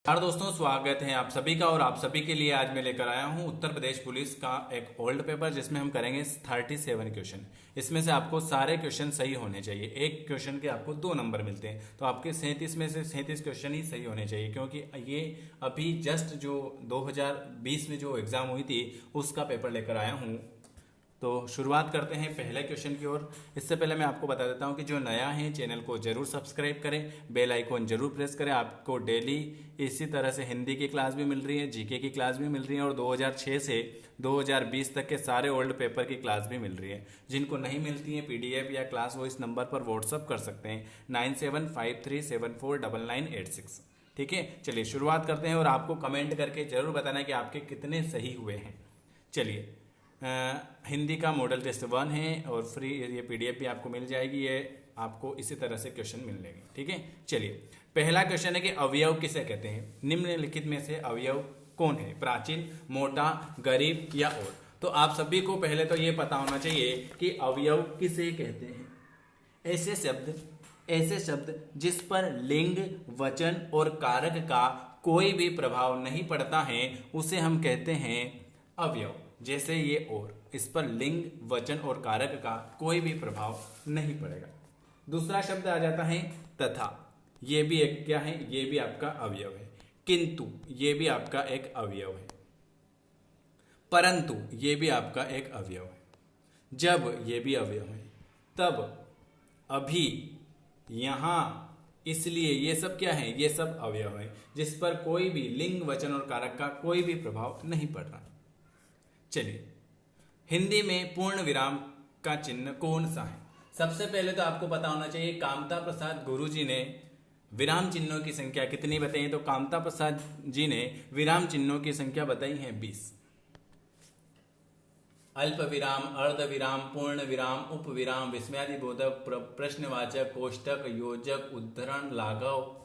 नमस्कार दोस्तों, स्वागत है आप सभी का। और आप सभी के लिए आज मैं लेकर आया हूं उत्तर प्रदेश पुलिस का एक ओल्ड पेपर, जिसमें हम करेंगे 37 क्वेश्चन। इसमें से आपको सारे क्वेश्चन सही होने चाहिए। एक क्वेश्चन के आपको 2 नंबर मिलते हैं, तो आपके 37 में से 37 क्वेश्चन ही सही होने चाहिए, क्योंकि ये अभी जस्ट जो 2020 में जो एग्जाम हुई थी उसका पेपर लेकर आया हूँ। तो शुरुआत करते हैं पहले क्वेश्चन की ओर। इससे पहले मैं आपको बता देता हूं कि जो नया है चैनल को जरूर सब्सक्राइब करें, बेल आइकॉन जरूर प्रेस करें। आपको डेली इसी तरह से हिंदी की क्लास भी मिल रही है, जीके की क्लास भी मिल रही है, और 2006 से 2020 तक के सारे ओल्ड पेपर की क्लास भी मिल रही है। जिनको नहीं मिलती है पीडीएफ या क्लास, वो इस नंबर पर व्हाट्सअप कर सकते हैं 9753749986। ठीक है, चलिए शुरुआत करते हैं। और आपको कमेंट करके जरूर बताना कि आपके कितने सही हुए हैं। चलिए, हिंदी का मॉडल टेस्ट 1 है और फ्री ये पीडीएफ भी आपको मिल जाएगी। ये आपको इसी तरह से क्वेश्चन मिलेंगे। ठीक है, चलिए पहला क्वेश्चन है कि अवयव किसे कहते हैं। निम्नलिखित में से अवयव कौन है? प्राचीन, मोटा, गरीब या और? तो आप सभी को पहले तो ये पता होना चाहिए कि अवयव किसे कहते हैं। ऐसे शब्द जिस पर लिंग, वचन और कारक का कोई भी प्रभाव नहीं पड़ता है उसे हम कहते हैं अवयव। जैसे ये और, इस पर लिंग, वचन और कारक का कोई भी प्रभाव नहीं पड़ेगा। दूसरा शब्द आ जाता है तथा। ये भी एक क्या है? ये भी आपका अवयव है। किंतु ये भी आपका एक अवयव है। परंतु ये भी आपका एक अवयव है। जब ये भी अवयव है। तब, अभी, यहां, इसलिए, ये सब क्या है? ये सब अवयव है जिस पर कोई भी लिंग, वचन और कारक का कोई भी प्रभाव नहीं पड़ रहा। चलिए, हिंदी में पूर्ण विराम का चिन्ह कौन सा है? सबसे पहले तो आपको पता होना चाहिए कामता प्रसाद गुरुजी ने विराम चिन्हों की संख्या कितनी बताई है। तो कामता प्रसाद जी ने विराम चिन्हों की संख्या बताई है 20। अल्प विराम, अर्ध विराम, पूर्ण विराम, उप विराम, विस्मयादिबोधक, प्रश्नवाचक, कोष्टक, योजक, उद्धरण, लाघव,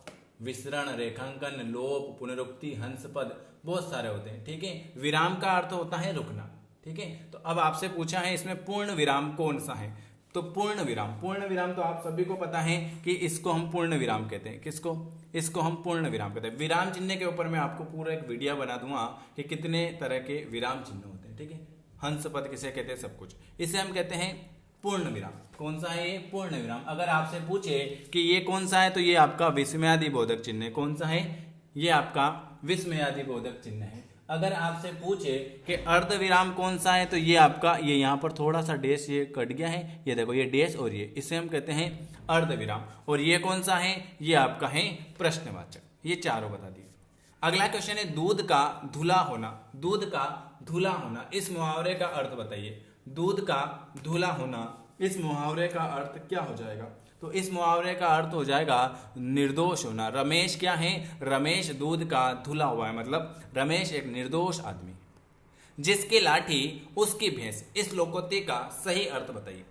विसरण, रेखांकन, लोप, पुनरुक्ति, हंसपद, बहुत सारे होते हैं। ठीक है, विराम का अर्थ होता है रुकना। ठीक है, तो अब आपसे पूछा है इसमें पूर्ण विराम कौन सा है। तो पूर्ण विराम तो आप सभी को पता है कि इसको हम पूर्ण विराम कहते हैं। किसको? इसको हम पूर्ण विराम कहते हैं। विराम चिन्ह के ऊपर मैं आपको पूरा एक वीडियो बना दूंगा कि कितने तरह के विराम चिन्ह होते हैं। ठीक है, हंस पद किसे कहते हैं, सब कुछ। इसे हम कहते हैं पूर्ण विराम। कौन सा है ये? पूर्ण विराम। अगर आपसे पूछे कि ये कौन सा है, तो ये आपका विस्मयादिबोधक चिन्ह है। कौन सा है? ये आपका विस्मयादिबोधक चिन्ह है। अगर आपसे पूछे कि अर्ध विराम कौन सा है, तो ये आपका, ये यहाँ पर थोड़ा सा डैश ये कट गया है, ये देखो, ये डैश और ये, इसे हम कहते हैं अर्ध विराम। और ये कौन सा है? ये आपका है प्रश्नवाचक। ये चारों बता दिए। अगला क्वेश्चन है दूध का धुला होना। दूध का धुला होना, इस मुहावरे का अर्थ बताइए। दूध का धुला होना, इस मुहावरे का अर्थ क्या हो जाएगा? तो इस मुहावरे का अर्थ हो जाएगा निर्दोष होना। रमेश क्या है? रमेश दूध का धुला हुआ है, मतलब रमेश एक निर्दोष आदमी। जिसकी लाठी उसकी भैंस, इस लोकोक्ति का सही अर्थ बताइए।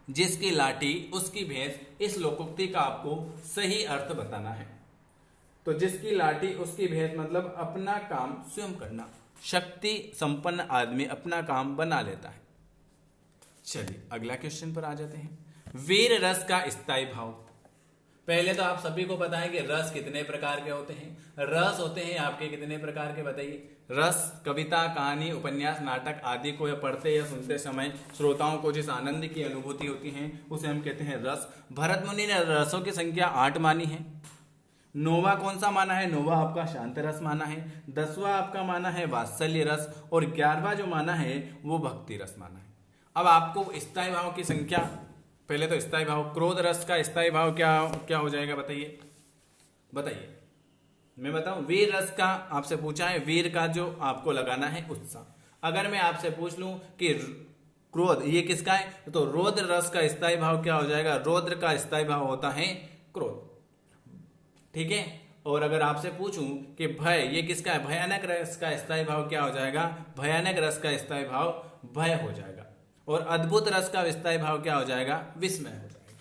जिसकी लाठी उसकी भैंस, इस लोकोक्ति का आपको सही अर्थ बताना है। तो जिसकी लाठी उसकी भैंस मतलब अपना काम स्वयं करना। शक्ति संपन्न आदमी अपना काम बना लेता है। चलिए अगला क्वेश्चन पर आ जाते हैं। वीर रस का स्थायी भाव। पहले तो आप सभी को पता है कि रस कितने प्रकार के होते हैं। रस होते हैं आपके कितने प्रकार के बताइए। रस कविता, कहानी, उपन्यास, नाटक आदि को पढ़ते या सुनते समय श्रोताओं को जिस आनंद की अनुभूति होती है उसे हम कहते हैं रस। भरत मुनि ने रसों की संख्या 8 मानी है। नौवां कौन सा माना है? नौवां आपका शांत रस माना है। 10वां आपका माना है वात्सल्य रस, और 11वां जो माना है वो भक्ति रस माना है। अब आपको स्थायी भाव की संख्या, पहले तो स्थायी भाव, क्रोध रस का स्थायी भाव क्या हो जाएगा बताइए। मैं बताऊं, वीर रस का आपसे पूछा है, वीर का जो आपको लगाना है उत्साह। अगर मैं आपसे पूछ लूं कि क्रोध ये किसका है, तो रौद्र रस का स्थायी भाव क्या हो जाएगा? रौद्र का स्थायी भाव होता है क्रोध। ठीक है, और अगर आपसे पूछूं कि भय ये किसका है, भयानक रस का स्थायी भाव क्या हो जाएगा? भयानक रस का स्थायी भाव भय हो जाएगा। और अद्भुत रस का स्थायी भाव क्या हो जाएगा? विस्मय हो जाएगा।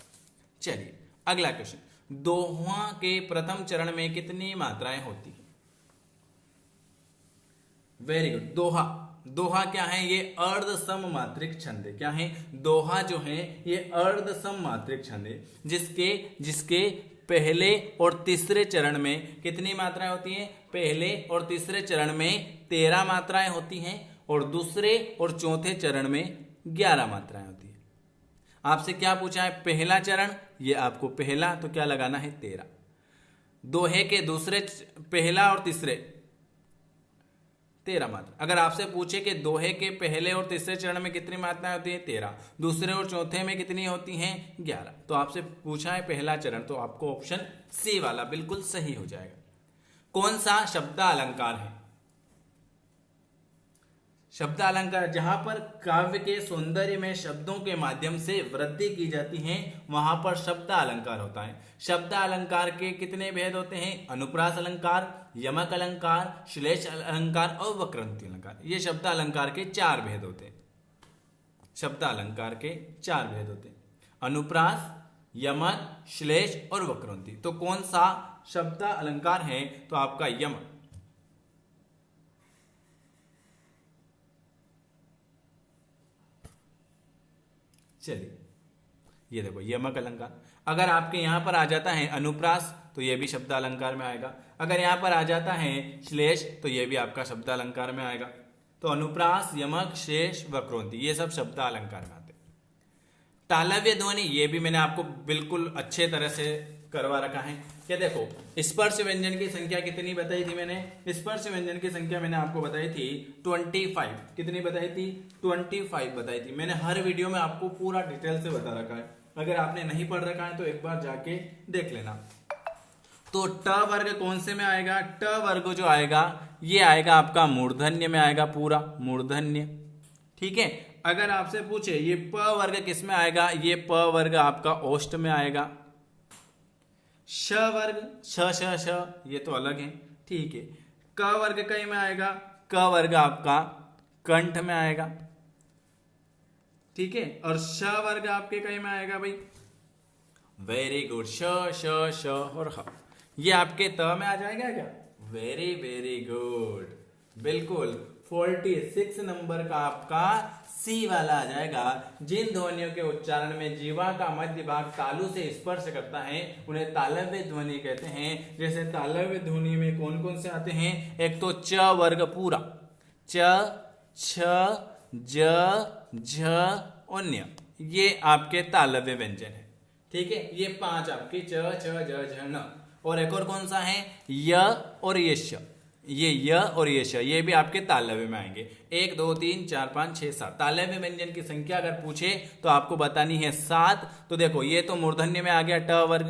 चलिए अगला क्वेश्चन, दोहा के प्रथम चरण में कितनी मात्राएं होती हैं? Very good. दोहा क्या है? ये अर्ध सममात्रिक छंद है। क्या है? दोहा जो है ये अर्ध सममात्रिक छंद है, जिसके पहले और तीसरे चरण में कितनी मात्राएं होती हैं? पहले और तीसरे चरण में 13 मात्राएं होती हैं और दूसरे और चौथे चरण में 11 मात्राएं होती हैं। आपसे क्या पूछा है? पहला चरण, ये आपको पहला तो क्या लगाना है? 13। दोहे के दूसरे, पहला और तीसरे 13 मात्रा। अगर आपसे पूछे कि दोहे के पहले और तीसरे चरण में कितनी मात्राएं होती हैं? 13। दूसरे और चौथे में कितनी होती हैं? 11। तो आपसे पूछा है पहला चरण, तो आपको ऑप्शन सी वाला बिल्कुल सही हो जाएगा। कौन सा शब्द अलंकार है? शब्द अलंकार जहां पर काव्य के सौंदर्य में शब्दों के माध्यम से वृद्धि की जाती है, वहां पर शब्द अलंकार होता है। शब्द अलंकार के कितने भेद होते हैं? अनुप्रास अलंकार, यमक अलंकार, श्लेष अलंकार और वक्रांति अलंकार। ये शब्द अलंकार के 4 भेद होते हैं। शब्द अलंकार के 4 भेद होते हैं, अनुप्रास, यमक, श्लेष और वक्रांति। तो कौन सा शब्द अलंकार है? तो आपका यमक। चलिए, ये देखो यमक अलंकार। अगर आपके यहां पर आ जाता है अनुप्रास, तो ये भी शब्द अलंकार में आएगा। अगर यहां पर आ जाता है श्लेष, तो ये भी आपका शब्द अलंकार में आएगा। तो अनुप्रास, यमक, शेष, वक्रोंति, ये सब शब्द अलंकार में आते हैं। तालव्य ध्वनि, ये भी मैंने आपको बिल्कुल अच्छे तरह से करवा रखा है। क्या देखो, स्पर्श व्यंजन की संख्या कितनी बताई थी मैंने? स्पर्श व्यंजन की संख्या मैंने आपको बताई थी 25। कितनी बताई थी? 25 बताई थी। मैंने हर वीडियो में आपको पूरा डिटेल से बता रखा है। अगर आपने नहीं पढ़ रखा है तो एक बार जाके देख लेना। तो ट वर्ग कौन से में आएगा? ट वर्ग जो आएगा ये आएगा आपका मूर्धन्य में आएगा, पूरा मूर्धन्य। ठीक है। अगर आपसे पूछे ये प वर्ग किस में आएगा? ये प वर्ग आपका ओष्ठ में आएगा। श वर्ग, श श श, ये तो अलग है। ठीक है। क वर्ग कई में आएगा? क वर्ग आपका कंठ में आएगा। ठीक है। और श वर्ग आपके कई में आएगा भाई? वेरी गुड, श श श और ह। ये आपके त में आ जाएगा क्या? वेरी वेरी गुड, बिल्कुल। 46 नंबर का आपका सी वाला आ जाएगा। जिन ध्वनियों के उच्चारण में जीवा का मध्य भाग तालु से स्पर्श करता है उन्हें तालव्य ध्वनि कहते हैं। जैसे तालव्य ध्वनि में कौन कौन से आते हैं? एक तो च वर्ग पूरा, च, छ, ज, झ और न्य, ये आपके तालव्य व्यंजन है। ठीक है। ये 5 आपके च, छ, ज, झ, न। और एक और कौन सा है? य और ये श, ये य और ये श, ये भी आपके तालव्य में आएंगे। 1 2 3 4 5 6 7 तालव्य व्यंजन की संख्या अगर पूछे तो आपको बतानी है 7। तो देखो ये तो मूर्धन्य में आ गया ट वर्ग,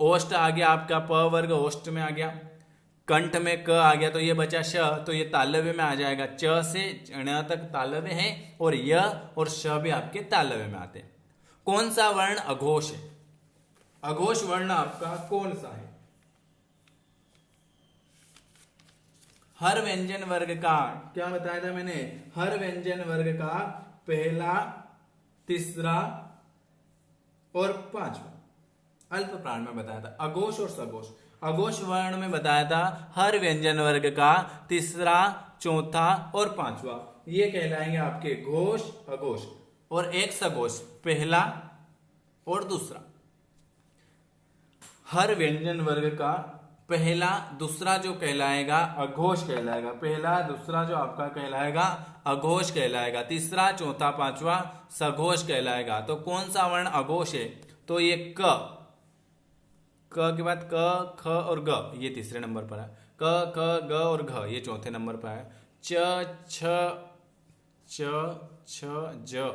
ओष्ठ आ गया आपका प वर्ग, ओष्ठ में आ गया, कंठ में क आ गया, तो ये बचा श, तो ये तालव्य में आ जाएगा। च से ण तक तालव्य है और य और श भी आपके तालव्य में आते हैं। कौन सा वर्ण अघोष है? अघोष वर्ण आपका कौन सा है? हर व्यंजन वर्ग का, क्या बताया था मैंने? हर व्यंजन वर्ग का पहला, तीसरा और 5वां अल्प प्राण में बताया था। अघोष और सघोष। अघोष वर्ण में बताया था हर व्यंजन वर्ग का तीसरा, चौथा और 5वां, ये कहलाएंगे आपके घोष, अघोष। और एक सघोष, पहला और दूसरा। हर व्यंजन वर्ग का पहला, दूसरा जो कहलाएगा अघोष कहलाएगा। पहला, दूसरा जो आपका कहलाएगा अघोष कहलाएगा। तीसरा, चौथा, 5वां सघोष कहलाएगा। तो कौन सा वर्ण अघोष है? तो ये क के बाद क, ख और ग, ये तीसरे नंबर पर है। क, ख, ग और घ, ये चौथे नंबर पर है। च, छ, ज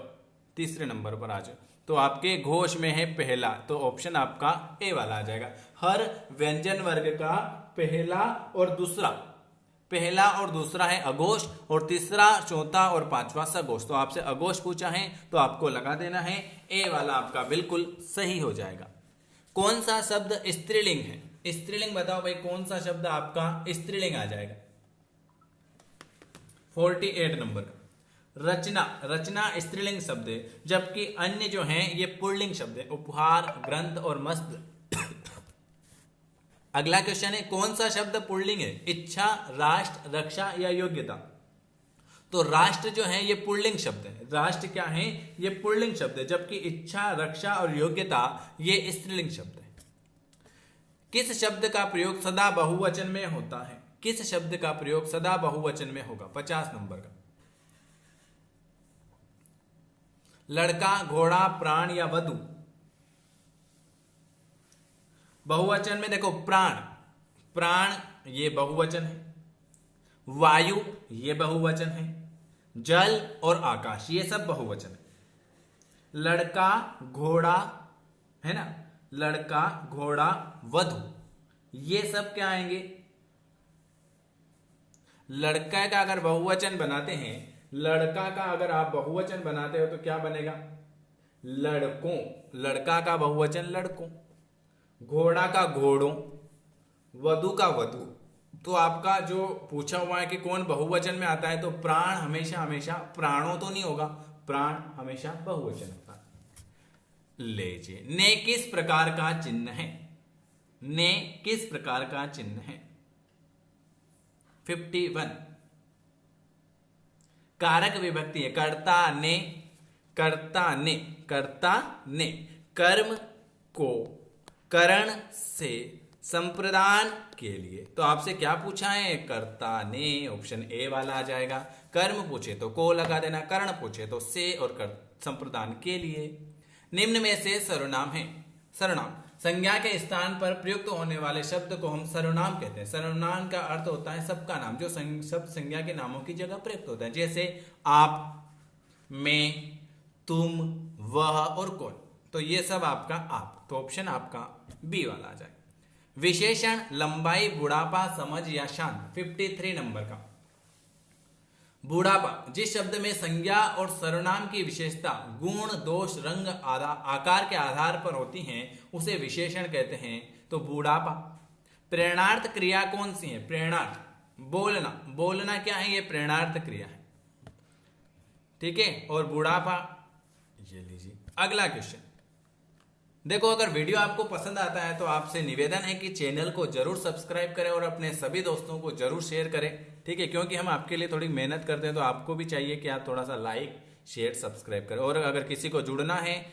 तीसरे नंबर पर आ जाए। तो आपके घोष में है पहला, तो ऑप्शन आपका ए वाला आ जाएगा। हर व्यंजन वर्ग का पहला और दूसरा, पहला और दूसरा है अघोष और तीसरा, चौथा और 5वां सघोष। तो आपसे अघोष पूछा है तो आपको लगा देना है ए वाला आपका बिल्कुल सही हो जाएगा। कौन सा शब्द स्त्रीलिंग है? स्त्रीलिंग बताओ भाई, कौन सा शब्द आपका स्त्रीलिंग आ जाएगा? 48 नंबर का रचना। रचना स्त्रीलिंग शब्द है, जबकि अन्य जो हैं ये पुल्लिंग शब्द है। उपहार, ग्रंथ और मस्त। अगला क्वेश्चन है कौन सा शब्द पुल्लिंग है? इच्छा, राष्ट्र, रक्षा या योग्यता? तो राष्ट्र जो है ये पुल्लिंग शब्द है। राष्ट्र क्या है? ये पुल्लिंग शब्द है, जबकि इच्छा, रक्षा और योग्यता ये स्त्रीलिंग शब्द है। किस शब्द का प्रयोग सदा बहुवचन में होता है? किस शब्द का प्रयोग सदा बहुवचन में होगा? 50 नंबर का। लड़का, घोड़ा, प्राण या वधु? बहुवचन में देखो, प्राण, प्राण ये बहुवचन है, वायु ये बहुवचन है, जल और आकाश ये सब बहुवचन है। लड़का, घोड़ा है ना, लड़का, घोड़ा, वधु ये सब क्या आएंगे? लड़का का अगर बहुवचन बनाते हैं, लड़का का अगर आप बहुवचन बनाते हो तो क्या बनेगा? लड़कों। लड़का का बहुवचन लड़कों, घोड़ा का घोड़ों, वधु का वधु। तो आपका जो पूछा हुआ है कि कौन बहुवचन में आता है, तो प्राण हमेशा हमेशा, प्राणों तो नहीं होगा, प्राण हमेशा बहुवचन होता है। लीजिए, ने किस प्रकार का चिन्ह है? ने किस प्रकार का चिन्ह है? 51। कारक विभक्ति है, कर्ता ने, कर्ता ने, कर्ता ने कर्म को करण से संप्रदान के लिए। तो आपसे क्या पूछा है? कर्ता ने, ऑप्शन ए वाला आ जाएगा। कर्म पूछे तो को लगा देना, करण पूछे तो से, और संप्रदान के लिए। निम्न में से सर्वनाम है। सर्वनाम संज्ञा के स्थान पर प्रयुक्त होने वाले शब्द को हम सर्वनाम कहते हैं। सर्वनाम का अर्थ होता है सबका नाम, जो शब्द संज्ञा के नामों की जगह प्रयुक्त होता है। जैसे आप, मैं, तुम, वह और कौन, तो ये सब आपका आप। तो ऑप्शन आपका बी वाला आ जाए। विशेषण लंबाई, बुढ़ापा, समझ या शांत? 53 नंबर का। बुढ़ापा, जिस शब्द में संज्ञा और सर्वनाम की विशेषता गुण, दोष, रंग, आकार के आधार पर होती हैं, उसे विशेषण कहते हैं। तो बुढ़ापा। प्रेरणार्थ क्रिया कौन सी है? प्रेरणार्थ, बोलना। बोलना क्या है? ये प्रेरणार्थ क्रिया है, ठीक है। और बुढ़ापा ये लीजिए। अगला क्वेश्चन देखो, अगर वीडियो आपको पसंद आता है तो आपसे निवेदन है कि चैनल को जरूर सब्सक्राइब करें और अपने सभी दोस्तों को जरूर शेयर करें, ठीक है। क्योंकि हम आपके लिए थोड़ी मेहनत करते हैं, तो आपको भी चाहिए कि आप थोड़ा सा लाइक, शेयर, सब्सक्राइब करें। और अगर किसी को जुड़ना है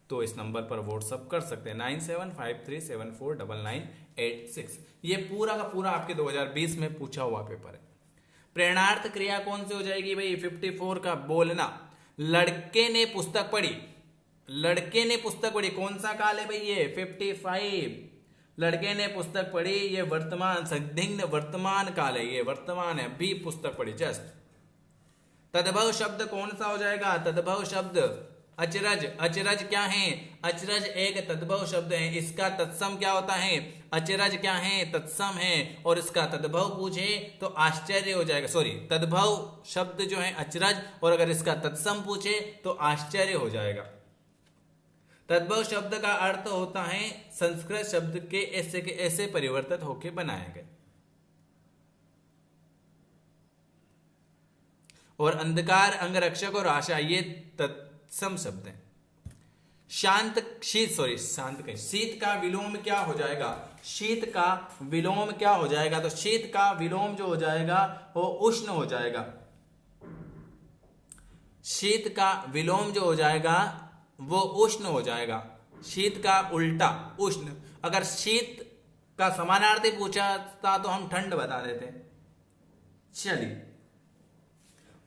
तो इस नंबर पर व्हाट्सअप कर सकते हैं, 9753749986। ये पूरा का पूरा आपके 2020 में पूछा हुआ पेपर है। प्रेरणार्थ क्रिया कौन सी हो जाएगी भाई? 54 का बोलना। लड़के ने पुस्तक पढ़ी, लड़के ने पुस्तक पढ़ी, कौन सा काल है भाई? ये 55। लड़के ने पुस्तक पढ़ी, ये वर्तमान, संदिग्ध वर्तमान काल है, ये वर्तमान है, भी पुस्तक पढ़ी, जस्ट। तद्भव शब्द कौन सा हो जाएगा? तद्भव शब्द अचरज। अचरज क्या है? अचरज एक तद्भव शब्द है। इसका तत्सम क्या होता है? अचरज क्या है? तत्सम है। और इसका तद्भव पूछे तो आश्चर्य हो जाएगा। सॉरी, तद्भव शब्द जो है अचरज, और अगर इसका तत्सम पूछे तो आश्चर्य हो जाएगा। तद्भव शब्द का अर्थ होता है संस्कृत शब्द के ऐसे परिवर्तित होकर बनाए गए। और अंधकार, अंगरक्षक और आशा ये तत्सम शब्द हैं। शांत, शीत, सॉरी शांत कहीं, शीत का विलोम क्या हो जाएगा? शीत का विलोम क्या हो जाएगा? तो शीत का विलोम जो हो जाएगा वो उष्ण हो जाएगा। शीत का विलोम जो हो जाएगा वो उष्ण हो जाएगा। शीत का उल्टा उष्ण। अगर शीत का समानार्थी पूछा था तो हम ठंड बता देते। चलिए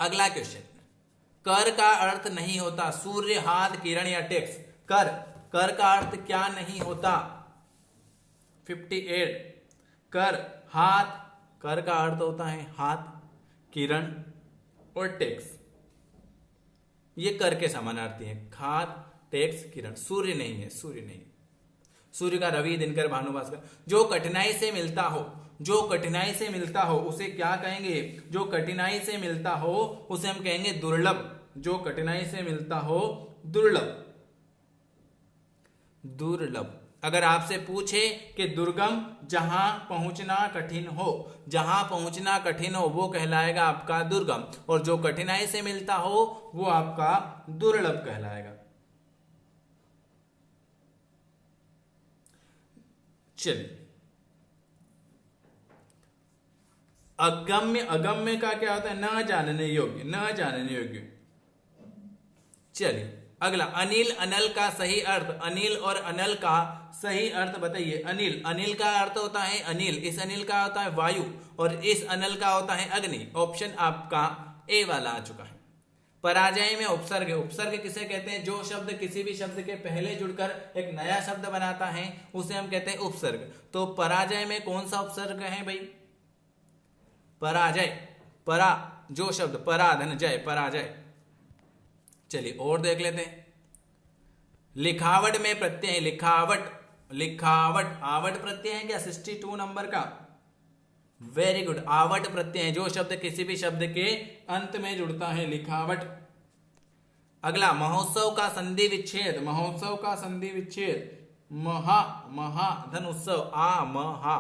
अगला क्वेश्चन। कर का अर्थ नहीं होता सूर्य, हाथ, किरण या टैक्स। कर, कर का अर्थ क्या नहीं होता? 58। कर, हाथ, कर का अर्थ होता है हाथ, किरण और टैक्स। ये कर के समानार्थी है, हाथ, टैक्स, किरण। सूर्य नहीं है, सूर्य नहीं। सूर्य का रवि, दिनकर, भानुभास्कर। जो कठिनाई से मिलता हो, जो कठिनाई से मिलता हो उसे क्या कहेंगे? जो कठिनाई से मिलता हो उसे हम कहेंगे दुर्लभ। जो कठिनाई से मिलता हो दुर्लभ, दुर्लभ। अगर आपसे पूछे कि दुर्गम, जहां पहुंचना कठिन हो, जहां पहुंचना कठिन हो वो कहलाएगा आपका दुर्गम, और जो कठिनाई से मिलता हो वो आपका दुर्लभ कहलाएगा। चलिए अगम्य, अगम्य का क्या होता है? न जानने योग्य, न जानने योग्य। चलिए अगला, अनिल, अनल का सही अर्थ। अनिल और अनल का सही अर्थ बताइए। अनिल, अनिल का अर्थ होता है अनिल, इस अनिल का होता है वायु और इस अनिल का होता है अग्नि। ऑप्शन आपका ए वाला आ चुका है। पराजय में उपसर्ग, उपसर्ग किसे कहते हैं? जो शब्द किसी भी शब्द के पहले जुड़कर एक नया शब्द बनाता है उसे हम कहते हैं उपसर्ग। तो पराजय में कौन सा उपसर्ग है भाई? पराजय, परा जो शब्द, परा धन जय, पराजय। चलिए और देख लेते हैं। लिखावट में प्रत्यय है, लिखावट, लिखावट, आवट प्रत्यय है क्या 62 नंबर का? वेरी गुड, आवट प्रत्यय है जो शब्द किसी भी शब्द के अंत में जुड़ता है, लिखावट। अगला महोत्सव का संधि विच्छेद, महोत्सव का संधि विच्छेद, महा, महा धन उत्सव, आ महा,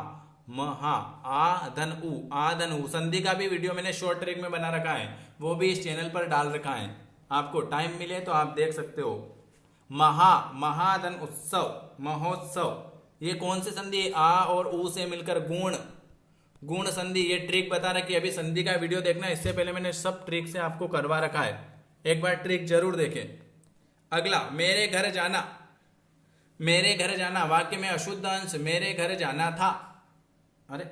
महा, आ धन उ, आ धन उ। संधि का भी वीडियो मैंने शॉर्ट ट्रिक में बना रखा है, वो भी इस चैनल पर डाल रखा है, आपको टाइम मिले तो आप देख सकते हो। महा, महाधन उत्सव, महोत्सव। ये कौन सी संधि है? आ और उ से मिलकर गुण, गुण संधि। ये ट्रिक बता रखी है, अभी संधि का वीडियो देखना, इससे पहले मैंने सब ट्रिक से आपको करवा रखा है, एक बार ट्रिक जरूर देखें। अगला मेरे घर जाना, मेरे घर जाना वाक्य में अशुद्ध अंश मेरे घर जाना था। अरे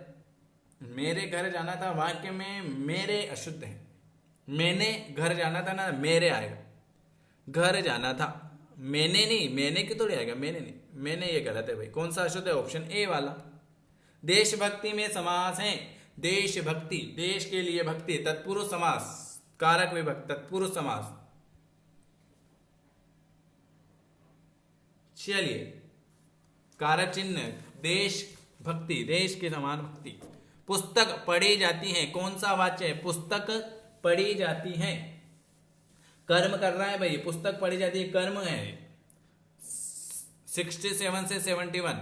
मेरे घर जाना था वाक्य में मेरे अशुद्ध है, मैंने घर जाना था ना, मेरे आएगा, घर जाना था, मैंने नहीं, मैंने की थोड़ी आएगा, मैंने नहीं, मैंने ये गलत है भाई। कौन सा अशुद्ध है? ऑप्शन ए वाला। देशभक्ति में समास है, देशभक्ति, देश के लिए भक्ति, तत्पुरुष समास, कारक विभक्ति, तत्पुरुष समास। चलिए कारक चिन्ह, देश भक्ति, देश के समान भक्ति। पुस्तक पढ़ी जाती है, कौन सा वाच्य है? पुस्तक पढ़ी जाती है, कर्म कर रहा है भाई, पुस्तक पढ़ी जाती है, कर्म है। 67 से 71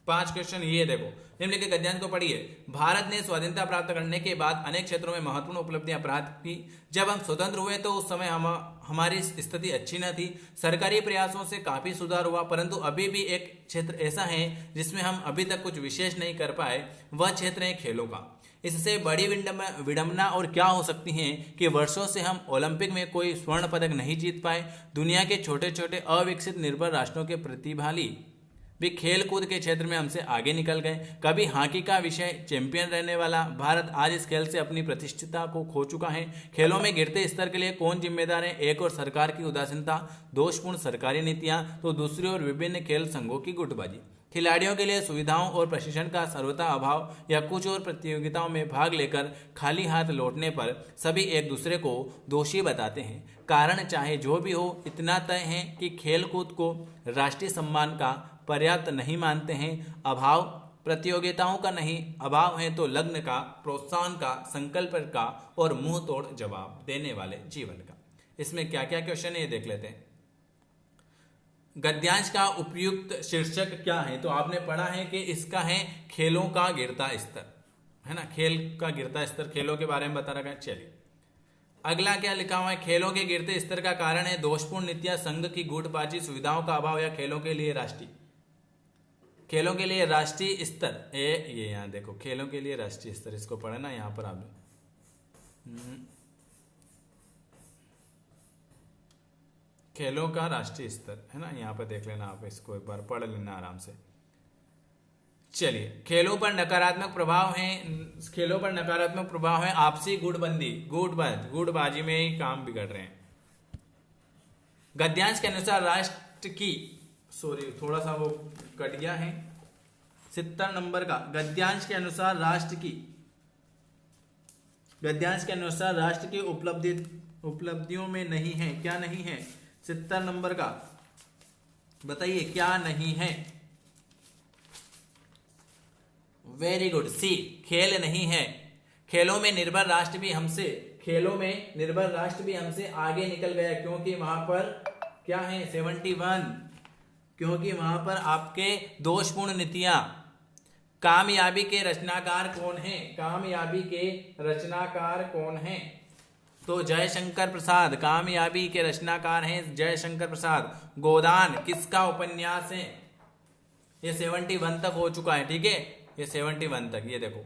5 क्वेश्चन ये देखो। निम्नलिखित गद्यांश को पढ़िए। भारत ने स्वाधीनता प्राप्त करने के बाद अनेक क्षेत्रों में महत्वपूर्ण उपलब्धियां प्राप्त की। जब हम स्वतंत्र हुए तो उस समय हमारी स्थिति अच्छी न थी। सरकारी प्रयासों से काफी सुधार हुआ, परंतु अभी भी एक क्षेत्र ऐसा है जिसमें हम अभी तक कुछ विशेष नहीं कर पाए, वह क्षेत्र है खेलों का। इससे बड़ी विडंबना और क्या हो सकती है कि वर्षों से हम ओलंपिक में कोई स्वर्ण पदक नहीं जीत पाए। दुनिया के छोटे छोटे अविकसित निर्भर राष्ट्रों के प्रतिभागी भी खेल कूद के क्षेत्र में हमसे आगे निकल गए। कभी हॉकी का विषय चैंपियन रहने वाला भारत आज इस खेल से अपनी प्रतिष्ठिता को खो चुका है। खेलों में गिरते स्तर के लिए कौन जिम्मेदार है? एक और सरकार की उदासीनता, दोषपूर्ण सरकारी नीतियां, तो दूसरी ओर विभिन्न खेल संघों की गुटबाजी। खिलाड़ियों के लिए सुविधाओं और प्रशिक्षण का सर्वथा अभाव या कुछ और प्रतियोगिताओं में भाग लेकर खाली हाथ लौटने पर सभी एक दूसरे को दोषी बताते हैं। कारण चाहे जो भी हो, इतना तय है कि खेलकूद को राष्ट्रीय सम्मान का पर्याप्त नहीं मानते हैं। अभाव प्रतियोगिताओं का नहीं, अभाव है तो लग्न का, प्रोत्साहन का, संकल्प का और मुंह तोड़ जवाब देने वाले जीवन का। इसमें क्या क्या क्वेश्चन है ये देख लेते हैं। गद्यांश का उपयुक्त शीर्षक क्या है? तो आपने पढ़ा है कि इसका है खेलों का गिरता स्तर, है ना, खेल का गिरता स्तर, खेलों के बारे में बता रखा है। चलिए अगला क्या लिखा हुआ है? खेलों के गिरते स्तर का कारण है दोषपूर्ण नीतियां, संघ की गुटबाजी, सुविधाओं का अभाव या खेलों के लिए राष्ट्रीय, खेलों के लिए राष्ट्रीय स्तर। ये यहाँ देखो, खेलों के लिए राष्ट्रीय स्तर, इसको पढ़े ना यहाँ पर आप। खेलों का राष्ट्रीय स्तर है ना, यहाँ पर देख लेना आप, इसको एक बार पढ़ लेना आराम से। चलिए खेलों पर नकारात्मक प्रभाव है, खेलों पर नकारात्मक प्रभाव है आपसी गुटबंदी, गुटबाजी में ही काम बिगड़ रहे हैं। गद्यांश के अनुसार राष्ट्र की, सॉरी थोड़ा सा वो कट गया है, 70 नंबर का। गद्यांश के अनुसार राष्ट्र की, गद्यांश के अनुसार राष्ट्र की उपलब्धियों में नहीं है, क्या नहीं है? 70 नंबर का बताइए क्या नहीं है? वेरी गुड, सी, खेल नहीं है। खेलों में निर्भर राष्ट्र भी हमसे, खेलों में निर्भर राष्ट्र भी हमसे आगे निकल गया, क्योंकि वहां पर क्या है 71, क्योंकि वहां पर आपके दोषपूर्ण नीतियां। कामयाबी के रचनाकार कौन है? कामयाबी के रचनाकार कौन है? तो जयशंकर प्रसाद कामयाबी के रचनाकार हैं, जयशंकर प्रसाद। गोदान किसका उपन्यास है? ये 71 तक हो चुका है, ठीक है, ये 71 तक, ये देखो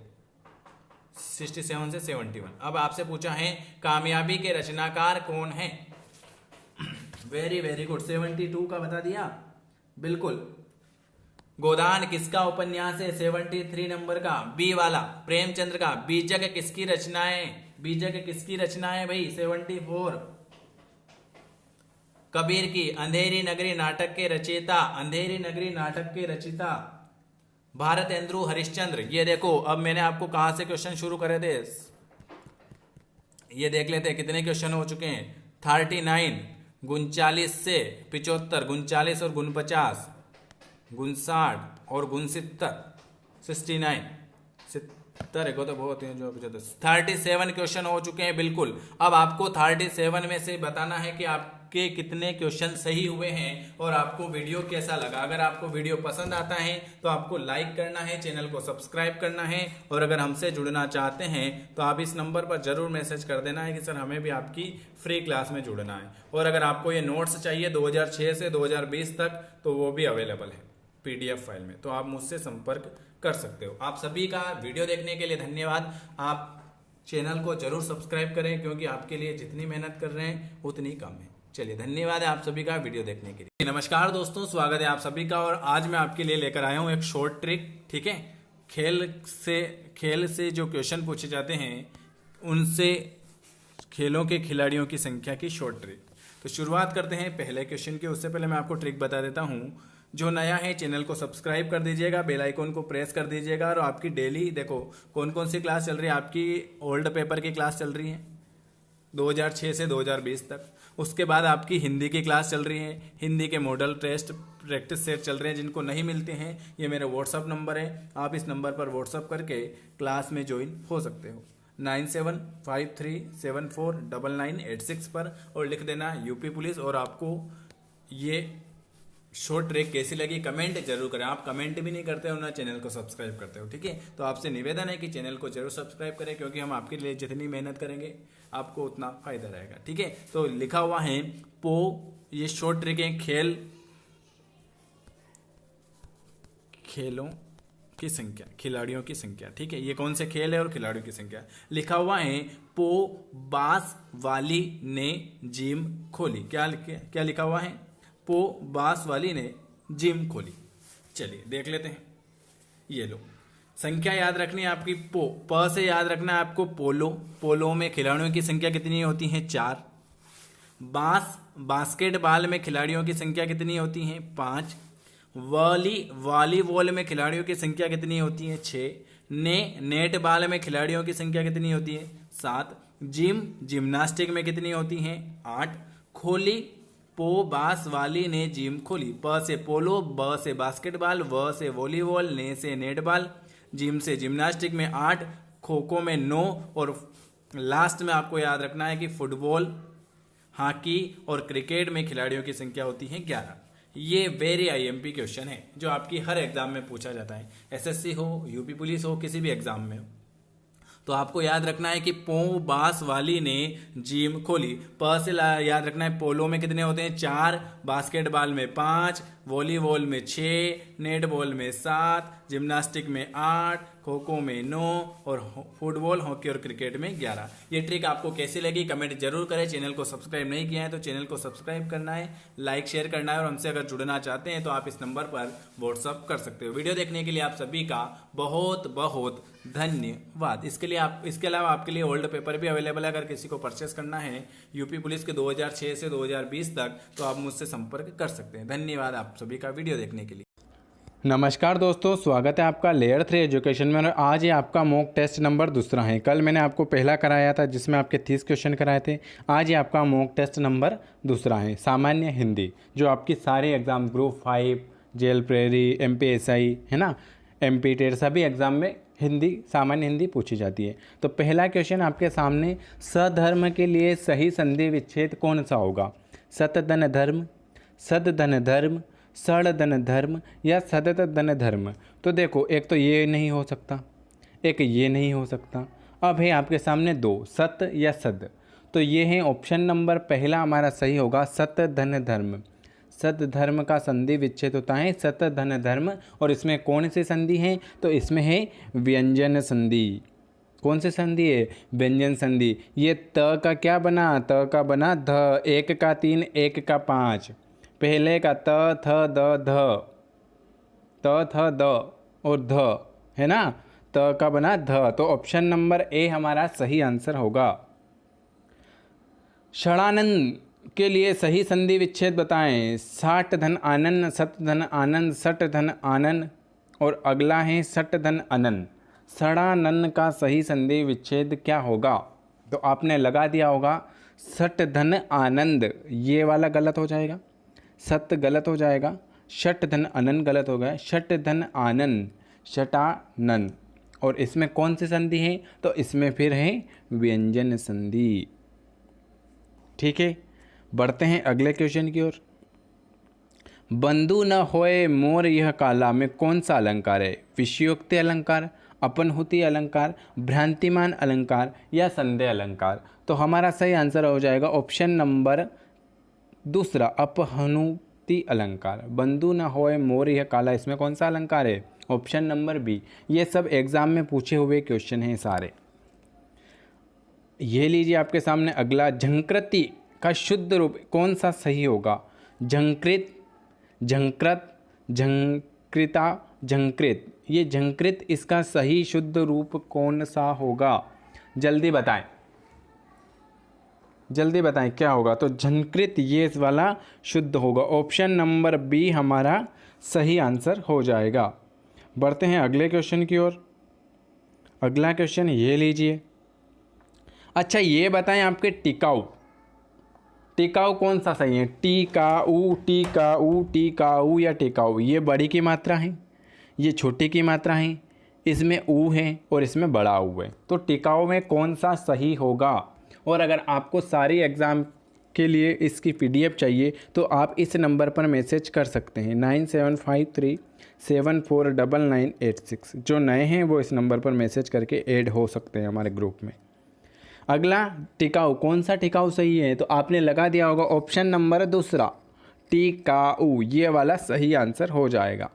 67 से 71। अब आपसे पूछा है कामयाबी के रचनाकार कौन है? वेरी वेरी गुड, 72 का बता दिया, बिल्कुल गोदान किसका उपन्यास है? 73 नंबर का बी वाला, प्रेमचंद्र का। बीजक किसकी रचनाएं? बीजक किसकी रचनाएं भाई? 74। कबीर की अंधेरी नगरी नाटक के रचयिता, अंधेरी नगरी नाटक के रचयिता भारतेंदु हरिश्चंद्र। ये देखो, अब मैंने आपको कहां से क्वेश्चन शुरू करे थे, ये देख लेते हैं कितने क्वेश्चन हो चुके हैं। 39, 39 से 75, 39 और 49, 59 और 69, 69 70 को तो बहुत है जो 37 क्वेश्चन हो चुके हैं बिल्कुल। अब आपको 37 में से बताना है कि आपके कितने क्वेश्चन सही हुए हैं और आपको वीडियो कैसा लगा। अगर आपको वीडियो पसंद आता है तो आपको लाइक करना है, चैनल को सब्सक्राइब करना है, और अगर हमसे जुड़ना चाहते हैं तो आप इस नंबर पर जरूर मैसेज कर देना है कि सर हमें भी आपकी फ्री क्लास में जुड़ना है। और अगर आपको ये नोट्स चाहिए 2006 से 2020 तक तो वो भी अवेलेबल है PDF फाइल में, तो आप मुझसे संपर्क कर सकते हो। आप सभी का वीडियो देखने के लिए धन्यवाद। आप चैनल को जरूर सब्सक्राइब करें क्योंकि आपके लिए जितनी मेहनत कर रहे हैं उतनी कम है। चलिए, धन्यवाद है आप सभी का वीडियो देखने के लिए। नमस्कार दोस्तों, स्वागत है आप सभी का। और आज मैं आपके लिए लेकर आया हूं एक शॉर्ट ट्रिक। ठीक है, खेल से जो क्वेश्चन पूछे जाते हैं उनसे खेलों के खिलाड़ियों की संख्या की शॉर्ट ट्रिक। तो शुरुआत करते हैं पहले क्वेश्चन की। उससे पहले मैं आपको ट्रिक बता देता हूं। जो नया है चैनल को सब्सक्राइब कर दीजिएगा, बेल आइकन को प्रेस कर दीजिएगा, और आपकी डेली देखो कौन कौन सी क्लास चल रही है। आपकी ओल्ड पेपर की क्लास चल रही है 2006 से 2020 तक। उसके बाद आपकी हिंदी की क्लास चल रही है, हिंदी के मॉडल टेस्ट प्रैक्टिस सेट चल रहे हैं। जिनको नहीं मिलते हैं, ये मेरा व्हाट्सअप नंबर है, आप इस नंबर पर व्हाट्सअप करके क्लास में ज्वाइन हो सकते हो 9753749986 पर, और लिख देना यूपी पुलिस। और आपको ये शॉर्ट ट्रिक कैसी लगी कमेंट जरूर करें। आप कमेंट भी नहीं करते हो ना चैनल को सब्सक्राइब करते हो। ठीक है, तो आपसे निवेदन है कि चैनल को जरूर सब्सक्राइब करें क्योंकि हम आपके लिए जितनी मेहनत करेंगे आपको उतना फायदा रहेगा। ठीक है, तो लिखा हुआ है ये शॉर्ट ट्रिक है खेलों की संख्या, खिलाड़ियों की संख्या। ठीक है, ये कौन से खेल है और खिलाड़ियों की संख्या लिखा हुआ है। बास वाली ने जिम खोली। क्या लिखा हुआ है? बास वाली ने जिम खोली। चलिए देख लेते हैं। ये लो, संख्या याद रखनी है आपकी। प से याद रखना है आपको पोलो में खिलाड़ियों की संख्या कितनी होती है? 4। बास्केटबॉल में खिलाड़ियों की संख्या कितनी होती है? 5। वॉलीबॉल में खिलाड़ियों की संख्या कितनी होती है? 6। नेटबॉल में खिलाड़ियों की संख्या कितनी होती है? 7। जिम्नास्टिक में कितनी होती है? 8। खोली, बास वाली ने जिम खोली। प से पोलो, ब से बास्केटबॉल, व से वॉलीबॉल, ने से नेटबॉल, जिम से जिम्नास्टिक में 8, खो खो में 9, और लास्ट में आपको याद रखना है कि फुटबॉल, हॉकी और क्रिकेट में खिलाड़ियों की संख्या होती है 11। ये वेरी IMP क्वेश्चन है जो आपकी हर एग्जाम में पूछा जाता है, SSC हो, यूपी पुलिस हो, किसी भी एग्जाम में हो। तो आपको याद रखना है कि बास वाली ने जिम खोली। से याद रखना है पोलो में कितने होते हैं? 4, बास्केटबॉल में 5, वॉलीबॉल में 6, नेटबॉल में 7, जिम्नास्टिक में 8, खो खो में 9, और फुटबॉल, हॉकी और क्रिकेट में 11। ये ट्रिक आपको कैसी लगी कमेंट जरूर करें। चैनल को सब्सक्राइब नहीं किया है तो चैनल को सब्सक्राइब करना है, लाइक शेयर करना है, और हमसे अगर जुड़ना चाहते हैं तो आप इस नंबर पर व्हाट्सअप कर सकते हो। वीडियो देखने के लिए आप सभी का बहुत बहुत धन्यवाद। इसके अलावा आपके लिए ओल्ड पेपर भी अवेलेबल है। अगर किसी को परचेस करना है यूपी पुलिस के 2006 से 2020 तक तो आप मुझसे संपर्क कर सकते हैं। धन्यवाद आप सभी का वीडियो देखने के लिए। नमस्कार दोस्तों, स्वागत है आपका लेयर 3 एजुकेशन में। और आज ये आपका मॉक टेस्ट नंबर दूसरा है। कल मैंने आपको पहला कराया था जिसमें आपके 30 क्वेश्चन कराए थे। आज ये आपका मॉक टेस्ट नंबर दूसरा है, सामान्य हिंदी, जो आपकी सारे एग्जाम ग्रुप 5, जेल प्रेरी, MPSI है ना, MP टेट सभी एग्जाम में हिंदी, सामान्य हिंदी पूछी जाती है। तो पहला क्वेश्चन आपके सामने, सधर्म के लिए सही संधि विच्छेद कौन सा होगा? सतधन धर्म, सदधन धर्म, सड़धन धर्म या सदत धन धर्म? तो देखो, एक तो ये नहीं हो सकता, एक ये नहीं हो सकता। अब है आपके सामने 2, सत या सद। तो ये है ऑप्शन नंबर पहला हमारा सही होगा, सत धन धर्म। सत धर्म का संधि विच्छेद होता है सत धन धर्म। और इसमें कौन सी संधि है? तो इसमें है व्यंजन संधि। कौन सी संधि है? व्यंजन संधि। ये त का क्या बना? त का बना ध, 1 का 3, 1 का 5, पहले का त, थ, द, ध, त थ द और ध, है ना, त का बना ध, तो ऑप्शन नंबर ए हमारा सही आंसर होगा। षडानंद के लिए सही संधि विच्छेद बताएं। साठ धन आनंद, सत धन आनंद, सठ धन आनंद और अगला है सठ धन अनन। षडानंद का सही संधि विच्छेद क्या होगा? तो आपने लगा दिया होगा सठ धन आनंद, ये वाला गलत हो जाएगा, सत गलत हो जाएगा, षठ धन अनन गलत हो गया, षठ धन आनंद, षटानंद। और इसमें कौन सी संधि है? तो इसमें फिर है व्यंजन संधि। ठीक है, बढ़ते हैं अगले क्वेश्चन की ओर। बंधु न होए मोर यह काला में कौन सा अलंकार है? विषयोक्ति अलंकार, अपनहुति अलंकार, भ्रांतिमान अलंकार या संदेह अलंकार? तो हमारा सही आंसर हो जाएगा ऑप्शन नंबर दूसरा, अपहनुति अलंकार। बंधु न होए मोर यह काला, इसमें कौन सा अलंकार है? Option number B. ये सब एग्जाम में पूछे हुए क्वेश्चन हैं सारे। ये लीजिए आपके सामने अगला, झंकृति का शुद्ध रूप कौन सा सही होगा? झंकृत, झंकृत, झंकृता, झंकृत। ये झंकृत, इसका सही शुद्ध रूप कौन सा होगा? जल्दी बताएं, जल्दी बताएं क्या होगा? तो झंकृत ये इस वाला शुद्ध होगा, ऑप्शन नंबर बी हमारा सही आंसर हो जाएगा। बढ़ते हैं अगले क्वेश्चन की ओर। अगला क्वेश्चन ये लीजिए। अच्छा ये बताएं आपके टिकाऊ, टिकाऊ कौन सा सही है? टिकाऊ, टिकाऊ, टिकाऊ या टिकाऊ? ये बड़ी की मात्रा है, ये छोटी की मात्रा है, इसमें ऊ है और इसमें बड़ा ऊ है। तो टिकाऊ में कौन सा सही होगा? और अगर आपको सारी एग्ज़ाम के लिए इसकी PDF चाहिए तो आप इस नंबर पर मैसेज कर सकते हैं 9753749986। जो नए हैं वो इस नंबर पर मैसेज करके ऐड हो सकते हैं हमारे ग्रुप में। अगला, टिकाऊ, कौन सा टिकाऊ सही है? तो आपने लगा दिया होगा ऑप्शन नंबर दूसरा, टिकाऊ, ये वाला सही आंसर हो जाएगा।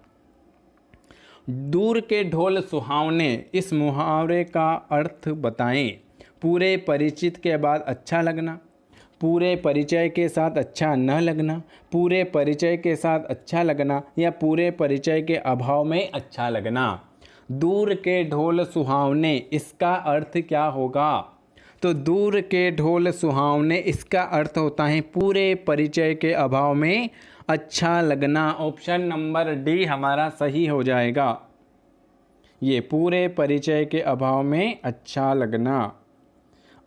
दूर के ढोल सुहावने, इस मुहावरे का अर्थ बताएं। पूरे परिचित के बाद अच्छा लगना, पूरे परिचय के साथ अच्छा न लगना, पूरे परिचय के साथ अच्छा लगना या पूरे परिचय के अभाव में अच्छा लगना। दूर के ढोल सुहावने, इसका अर्थ क्या होगा? तो दूर के ढोल सुहावने, इसका अर्थ होता है पूरे परिचय के अभाव में अच्छा लगना। ऑप्शन नंबर डी हमारा सही हो जाएगा, ये पूरे परिचय के अभाव में अच्छा लगना।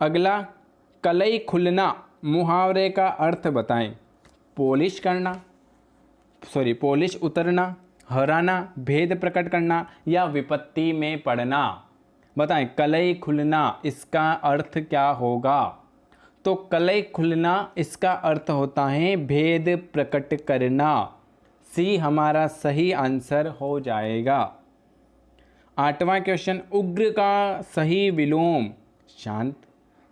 अगला, कलई खुलना, मुहावरे का अर्थ बताएं। पॉलिश करना, पॉलिश उतरना, हराना, भेद प्रकट करना या विपत्ति में पड़ना। बताएं, कलई खुलना इसका अर्थ क्या होगा? तो कलई खुलना इसका अर्थ होता है भेद प्रकट करना। सी हमारा सही आंसर हो जाएगा। 8वां क्वेश्चन, उग्र का सही विलोम शांत,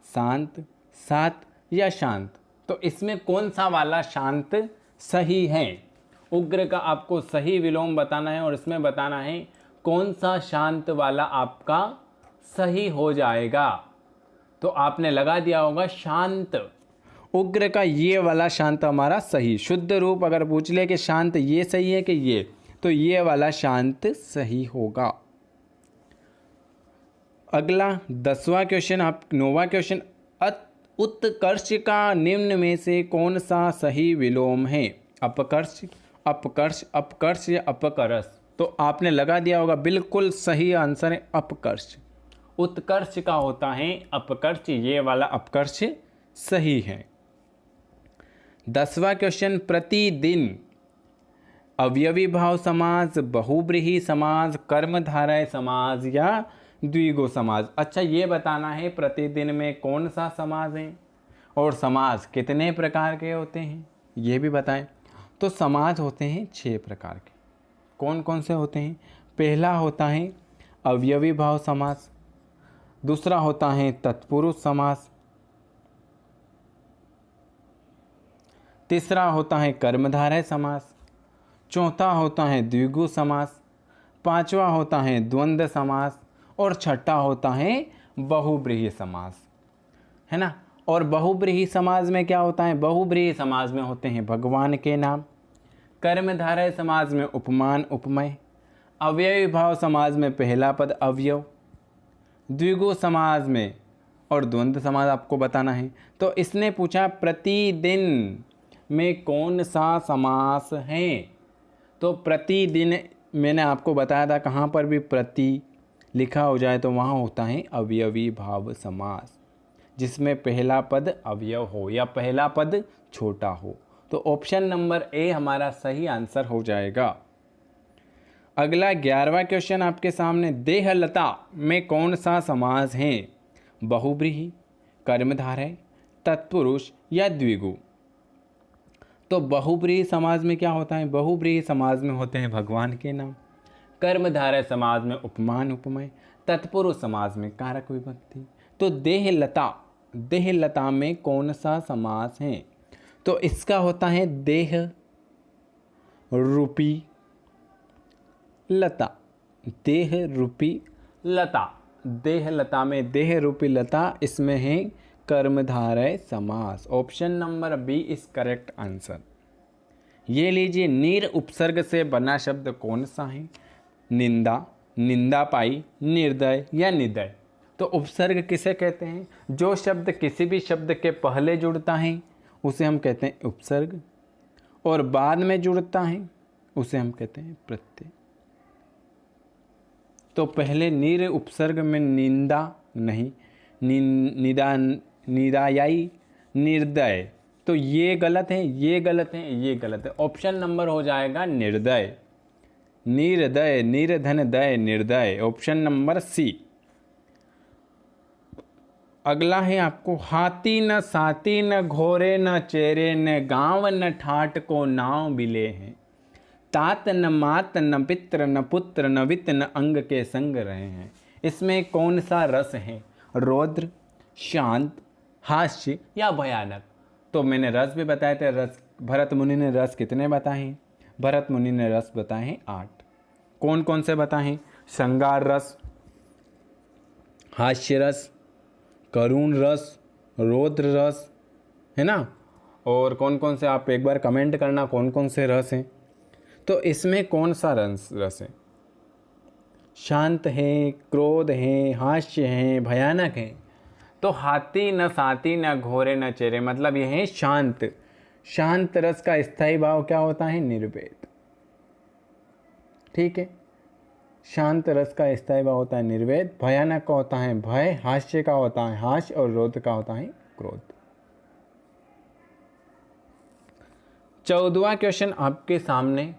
शांत, सात या शांत? तो इसमें कौन सा वाला शांत सही है? उग्र का आपको सही विलोम बताना है और इसमें बताना है कौन सा शांत वाला आपका सही हो जाएगा। तो आपने लगा दिया होगा शांत, उग्र का ये वाला शांत हमारा सही। शुद्ध रूप अगर पूछ ले कि शांत ये सही है कि ये, तो ये वाला शांत सही होगा। अगला 10वां क्वेश्चन, आप 9वां क्वेश्चन, उत्कर्ष का निम्न में से कौन सा सही विलोम है? अपकर्ष, अपकर्ष, अपकर्ष या अपकर्ष? तो आपने लगा दिया होगा बिल्कुल सही आंसर है अपकर्ष। उत्कर्ष का होता है अपकर्ष, ये वाला अपकर्ष सही है। 10वां क्वेश्चन, प्रतिदिन अवयवी भाव समाज, बहुब्रीहि समाज, कर्मधारय समाज या द्विगु समाज? अच्छा ये बताना है प्रतिदिन में कौन सा समाज है और समाज कितने प्रकार के होते हैं ये भी बताएं। तो समाज होते हैं 6 प्रकार के। कौन कौन से होते हैं? पहला होता है अवयवी भाव समास, दूसरा होता है तत्पुरुष समास, तीसरा होता है कर्मधारय समास, चौथा होता है द्विगु समास, पांचवा होता है द्वंद्व समास और छठा होता है बहुब्रीहि समास, है ना। और बहुब्रीहि समाज में क्या होता है? बहुब्रीहि समाज में होते हैं भगवान के नाम, कर्मधारय समाज में उपमान उपमेय, अव्ययी भाव समाज में पहला पद अवयव, द्विगु समाज में और द्वंद्व समाज आपको बताना है। तो इसने पूछा प्रतिदिन में कौन सा समास है। तो प्रतिदिन मैंने आपको बताया था, कहाँ पर भी प्रति लिखा हो जाए तो वहाँ होता है अवयवी भाव समास, जिसमें पहला पद अवयव हो या पहला पद छोटा हो। तो ऑप्शन नंबर ए हमारा सही आंसर हो जाएगा। अगला 11वां क्वेश्चन आपके सामने, देहलता में कौन सा समास है। बहुब्रीहि, कर्मधारय, तत्पुरुष या द्विगु। तो बहुब्रीहि समाज में क्या होता है, बहुब्रीहि समाज में होते हैं भगवान के नाम, कर्मधारय समाज में उपमान उपमेय, तत्पुरुष समाज में कारक विभक्ति। तो देहलता में कौन सा समास है। तो इसका होता है देह रूपी लता, देह रूपी लता, देहलता में देह रूपी लता, इसमें है कर्मधारय समास। Option number B is correct answer. ये लीजिए, नीर उपसर्ग से बना शब्द कौन सा है। निंदा, निंदा पाई, निर्दय या निदय। तो उपसर्ग किसे कहते हैं, जो शब्द किसी भी शब्द के पहले जुड़ता है उसे हम कहते हैं उपसर्ग, और बाद में जुड़ता है उसे हम कहते हैं प्रत्यय। तो पहले नीर उपसर्ग में निंदा नहीं, निदायाई, निर्दय। तो ये गलत है, ये गलत है, ये गलत है। ऑप्शन नंबर हो जाएगा निर्दय, निर्दय, निर्धन दय, निर्दय। Option number C. अगला है आपको, हाथी न साथी न घोड़े न चेरे न गांव न ठाट को नाव बिले हैं। तात न मात न पित्र न पुत्र न वित्त न अंग के संग रहे हैं। इसमें कौन सा रस है, रौद्र, शांत, हास्य या भयानक। तो मैंने रस भी बताए थे, रस भरत मुनि ने रस कितने बताए हैं, भरत मुनि ने रस बताए हैं 8। कौन कौन से बताए हैं, श्रृंगार रस, हास्य रस, करुण रस, रौद्र रस, है ना। और कौन कौन से आप एक बार कमेंट करना कौन कौन से रस हैं। तो इसमें कौन सा रस है, शांत है, क्रोध है, हास्य है, भयानक है। तो हाथी न साथी न घोड़े न चेरे, मतलब यह है शांत। शांत रस का स्थायी भाव क्या होता है, निर्वेद। ठीक है, शांत रस का स्थायी भाव होता है निर्वेद, भयानक का होता है भय, हास्य का होता है हास्य, और रौद्र का होता है क्रोध। 14वां क्वेश्चन आपके सामने,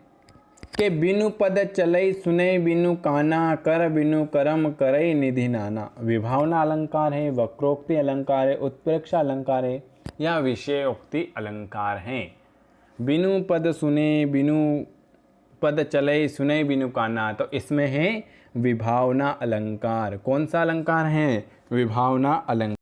के बिनु पद चलई सुने बिनु काना, कर बिनु करम करई निधि नाना। विभावना अलंकार है, वक्रोक्ति अलंकार है, उत्प्रेक्षा अलंकार है या विषयोक्ति अलंकार है। बिनु पद सुने बिनु पद चले सुने बिनु काना, तो इसमें है विभावना अलंकार। कौन सा अलंकार है, विभावना अलंकार।